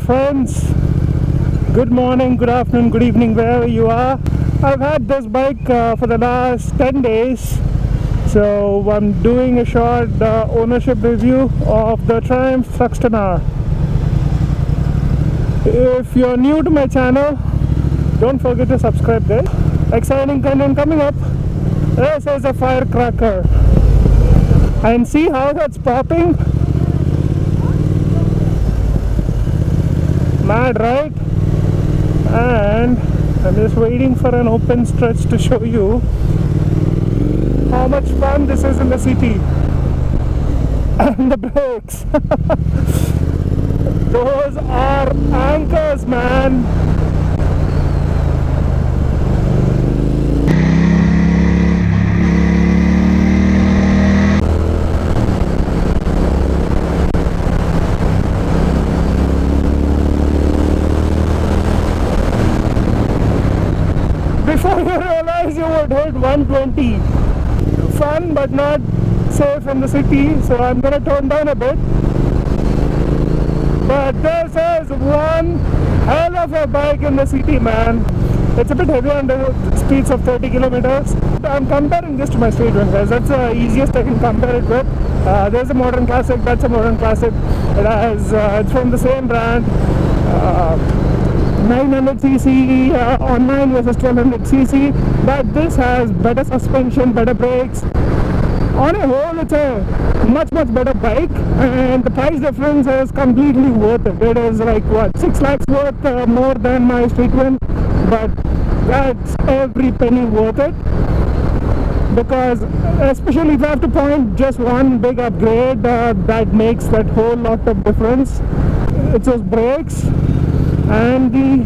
friends, good morning, good afternoon, good evening, wherever you are. I've had this bike for the last 10 days, so I'm doing a short ownership review of the Triumph Thruxton R. If you're new to my channel, don't forget to subscribe guys. Exciting content coming up. This is a firecracker, and see how that's popping. Mad, right? And I'm just waiting for an open stretch to show you how much fun this is in the city. And the brakes, those are anchors, man. Before you realize you would hit 120. Fun but not safe in the city, so I'm gonna tone down a bit. But this is one hell of a bike in the city, man. It's a bit heavy on the speeds of 30 kilometers. I'm comparing this to my straight one, guys. That's the easiest I can compare it with. There's a modern classic, that's a modern classic. It has, it's from the same brand. 900cc online versus 1200cc, but this has better suspension, better brakes. On a whole, it's a much better bike, and the price difference is completely worth it. It is like what, 6 lakhs worth more than my street one, but that's every penny worth it. Because especially if I have to point just one big upgrade, that makes that whole lot of difference. It's those brakes and the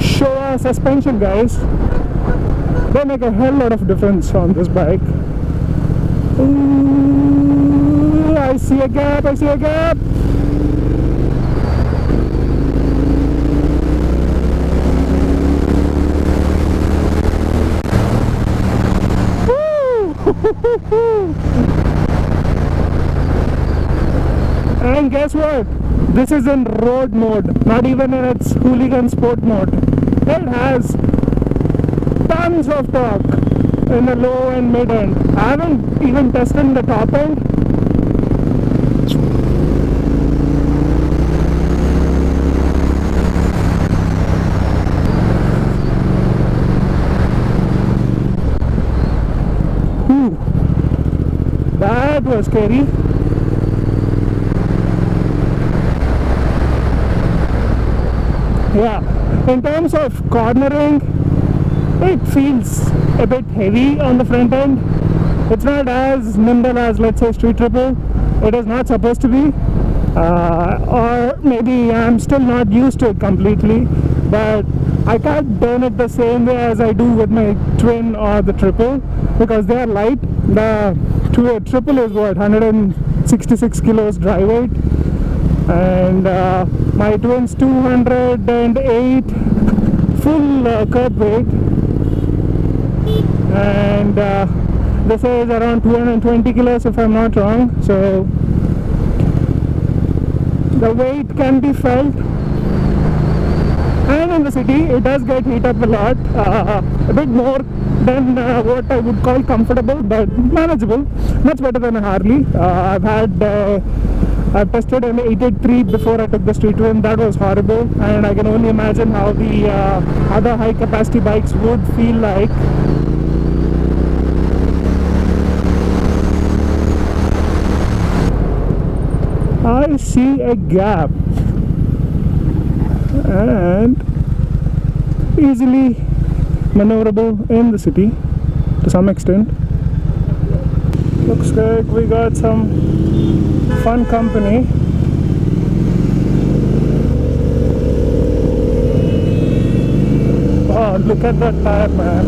Showa suspension, guys. They make a hell lot of difference on this bike. Ooh, I see a gap, I see a gap. Woo! And guess what? This is in road mode, not even in its hooligan sport mode. It has tons of torque in the low and mid end. I haven't even tested the top end. Ooh, that was scary. Yeah, in terms of cornering, it feels a bit heavy on the front end. It's not as nimble as, let's say, Street Triple. It is not supposed to be, or maybe I'm still not used to it completely, but I can't burn it the same way as I do with my Twin or the Triple, because they are light. The Triple is what, 166 kilos dry weight, and my Twin's 208 full curb weight, and this is around 220 kilos if I'm not wrong. So the weight can be felt, and in the city it does get heat up a lot, a bit more than what I would call comfortable, but manageable. Much better than a Harley. I've tested an 883 before I took the street one. That was horrible, and I can only imagine how the other high capacity bikes would feel like. I see a gap, and easily maneuverable in the city to some extent. Looks like we got some fun company. Oh, look at that tire, man.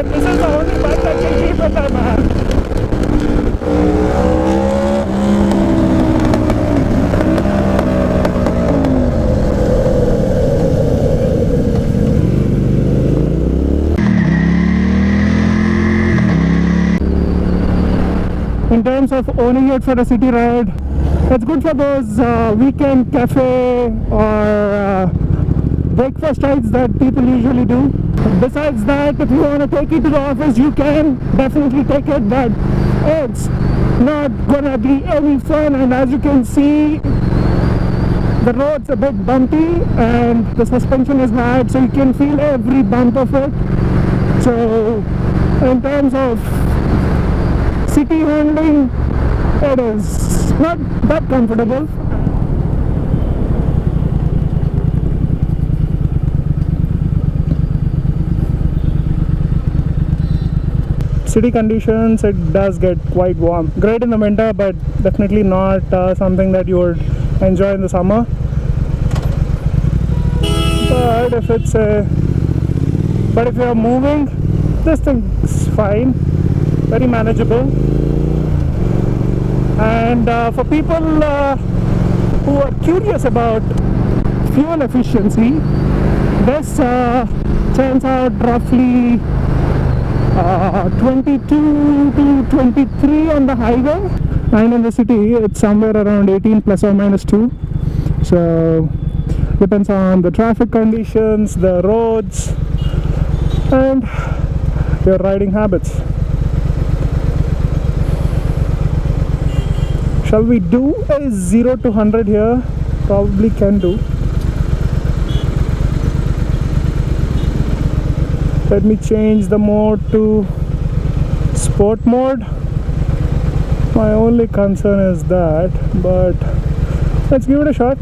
This is the only bike that can keep with that, man. in terms of owning it for a city ride. It's good for those weekend cafe or breakfast rides that people usually do. Besides that, if you want to take it to the office, you can definitely take it, but it's not gonna be any fun. And as you can see, the road's a bit bumpy and the suspension is bad, so you can feel every bump of it. So in terms of city handling, it is not that comfortable. City conditions, it does get quite warm. Great in the winter, but definitely not something that you would enjoy in the summer. But if you're moving, this thing's fine, very manageable. And for people who are curious about fuel efficiency, this turns out roughly 22 to 23 on the highway, and in the city it's somewhere around 18 plus or minus 2. So depends on the traffic conditions, the roads, and your riding habits. Shall we do a 0 to 100 here? Probably can do. Let me change the mode to sport mode. My only concern is that, but let's give it a shot.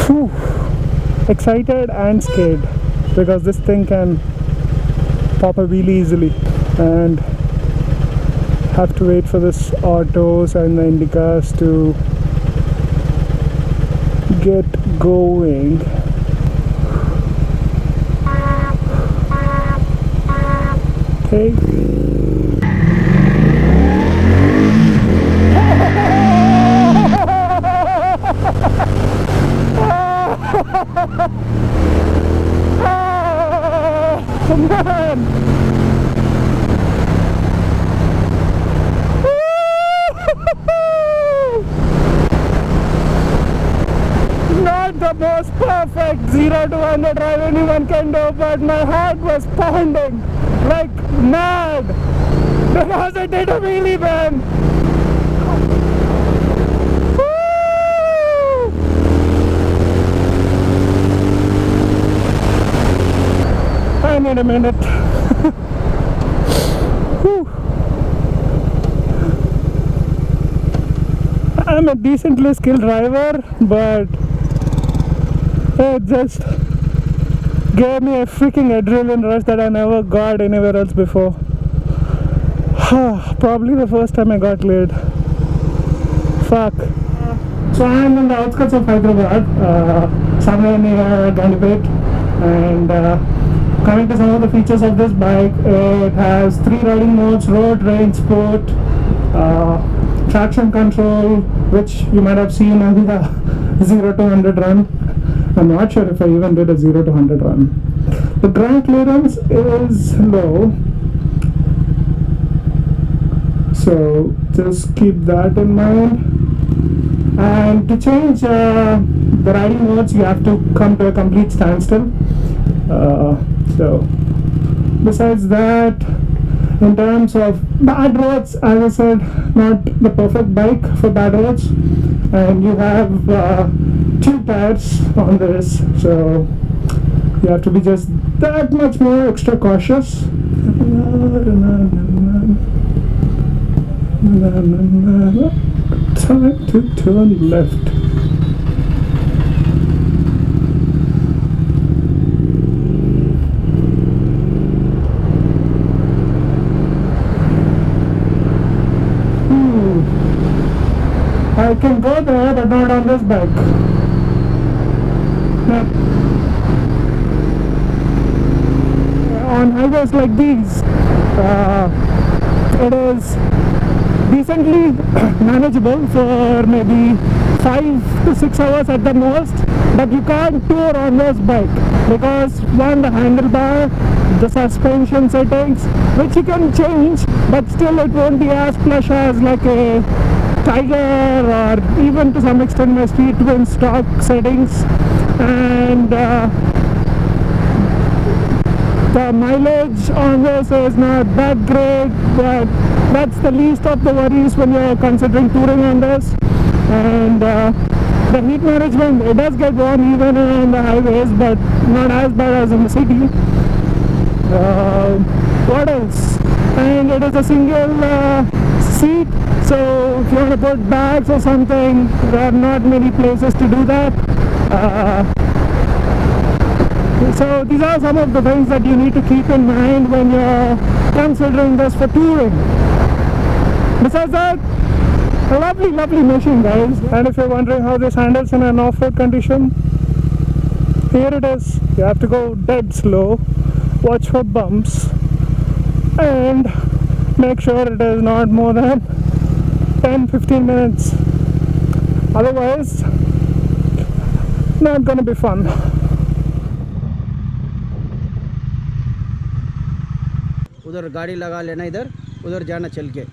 Whew. Excited and scared because this thing can pop a wheelie easily, and have to wait for this autos and the indicas to get going. Okay. Man. Not the most perfect 0 to 100 drive anyone can do, but my heart was pounding like mad because I did a wheelie, man. I need a minute. I'm a decently skilled driver, but it just gave me a freaking adrenaline rush that I never got anywhere else before. Probably the first time I got laid. Fuck. So I'm in the outskirts of Hyderabad, somewhere near Gandhipet, and coming to some of the features of this bike, it has 3 riding modes: road, range, sport, traction control, which you might have seen on the 0 to 100 run. I'm not sure if I even did a 0 to 100 run. The ground clearance is low, so just keep that in mind. And to change the riding modes, you have to come to a complete standstill. So besides that, in terms of bad roads, as I said, not the perfect bike for bad roads. And you have 2 tires on this, so you have to be just that much more extra cautious. Time to turn left. I can go there, but not on this bike. No. On highways like these, it is decently manageable for maybe 5 to 6 hours at the most, but you can't tour on this bike. because one, the handlebar, the suspension settings, which you can change, but still it won't be as plush as like a Tiger or even to some extent my Speed Twin stock settings. And the mileage on this is not that great, but that's the least of the worries when you're considering touring on this. And the heat management, it does get warm even on the highways, but not as bad as in the city. What else? And it is a single seat, so if you want to put bags or something, there are not many places to do that. So these are some of the things that you need to keep in mind when you're considering this for touring. Besides that, a lovely machine, guys. And if you're wondering how this handles in an off-road condition, here it is. You have to go dead slow, watch for bumps, and make sure it is not more than 10-15 minutes. Otherwise, not gonna be fun. उधर गाड़ी लगा लेना, इधर उधर जाना चल के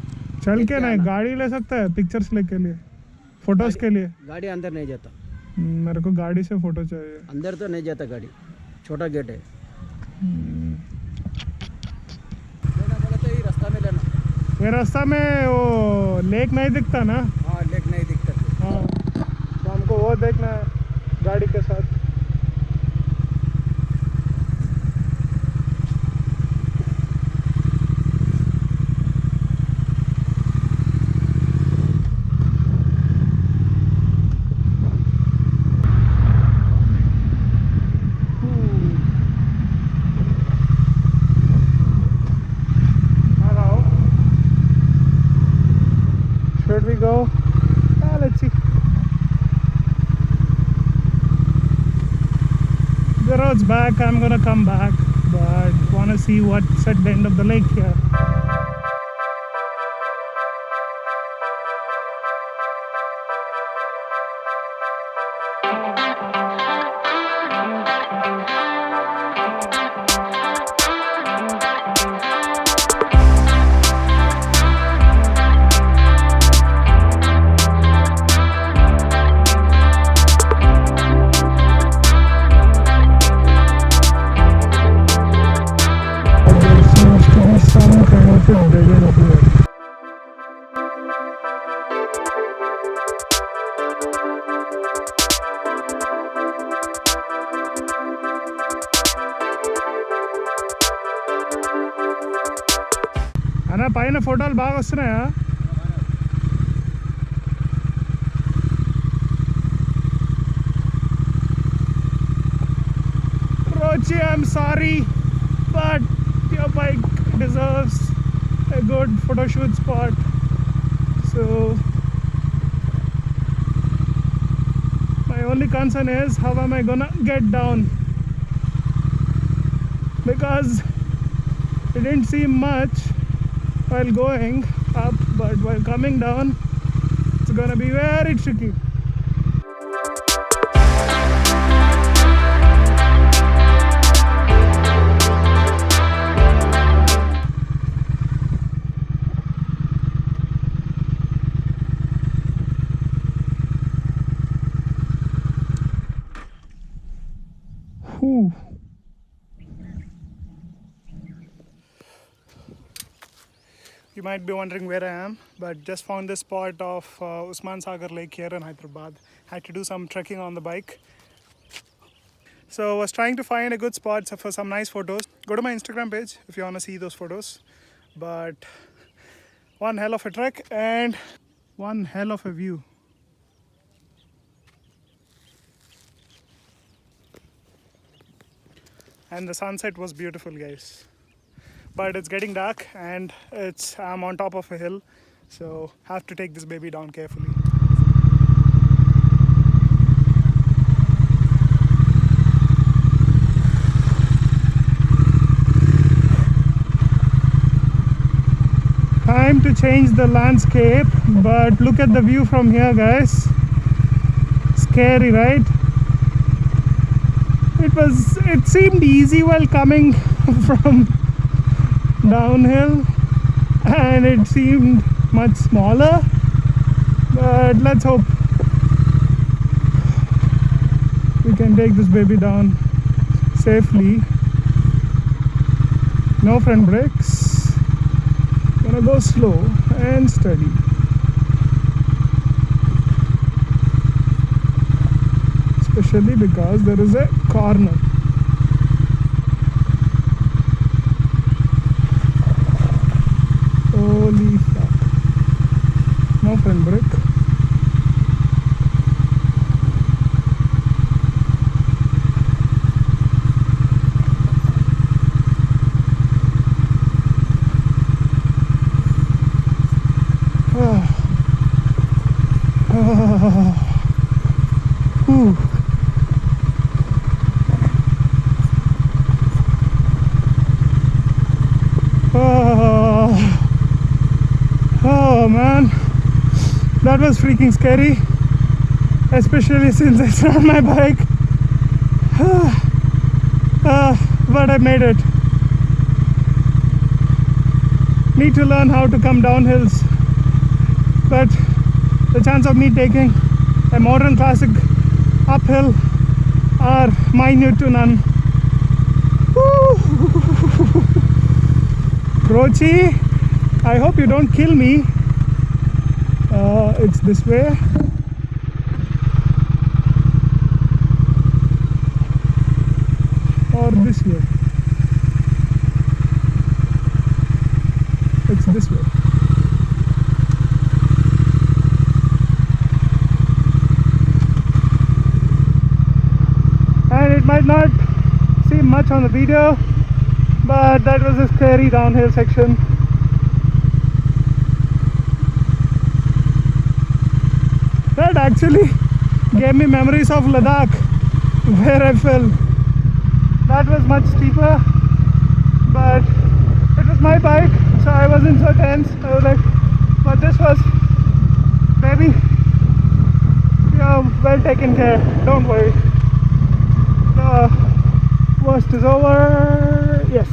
नहीं, गाड़ी ले सकता है पिक्चर्स के लिए, फोटोज के लिए। गाड़ी अंदर नहीं जाता, मेरे को गाड़ी से फोटो चाहिए। अंदर तो नहीं जाता गाड़ी, छोटा गेट है। लेना बोला तो ये रास्ता में लेना। ये रास्ता में वो लेक नहीं दिखता ना? हाँ, लेक नहीं दिखता। हाँ, तो हमको वो देखना है गाड़ी के साथ। Should we go? Let's see. The road's back. I'm gonna come back, but wanna see what's at the end of the lake here. అన్న పైన ఫోటోలు బాగా వస్తున్నాయా? Rochi, I'm sorry, but your bike deserves a good photo shoot spot. So my only concern is how am I gonna get down, because it didn't seem much while going up, but while coming down it's gonna be very tricky. Whew. You might be wondering where I am, but just found this spot of Usman Sagar Lake here in Hyderabad. Had to do some trekking on the bike. So I was trying to find a good spot for some nice photos. Go to my Instagram page if you want to see those photos. But one hell of a trek and one hell of a view. And the sunset was beautiful, guys. But it's getting dark and I'm on top of a hill, so have to take this baby down carefully. Time to change the landscape, but look at the view from here, guys. Scary, right? It seemed easy while coming from downhill, and it seemed much smaller, but let's hope we can take this baby down safely. No front brakes, gonna go slow and steady. Especially because there is a corner. Holy fuck. No front brake. Whew. Oh man, that was freaking scary, especially since it's not my bike. But I made it. Need to learn how to come down hills, but the chance of me taking a modern classic uphill are minute to none. Rochi, I hope you don't kill me. It's this way. Or this way. It's this way. And it might not seem much on the video, but that was a scary downhill section. That actually gave me memories of Ladakh, where I fell. That was much steeper, but it was my bike, so I wasn't so tense. I was like, but this was, baby, you're well taken care, don't worry. The worst is over. Yes.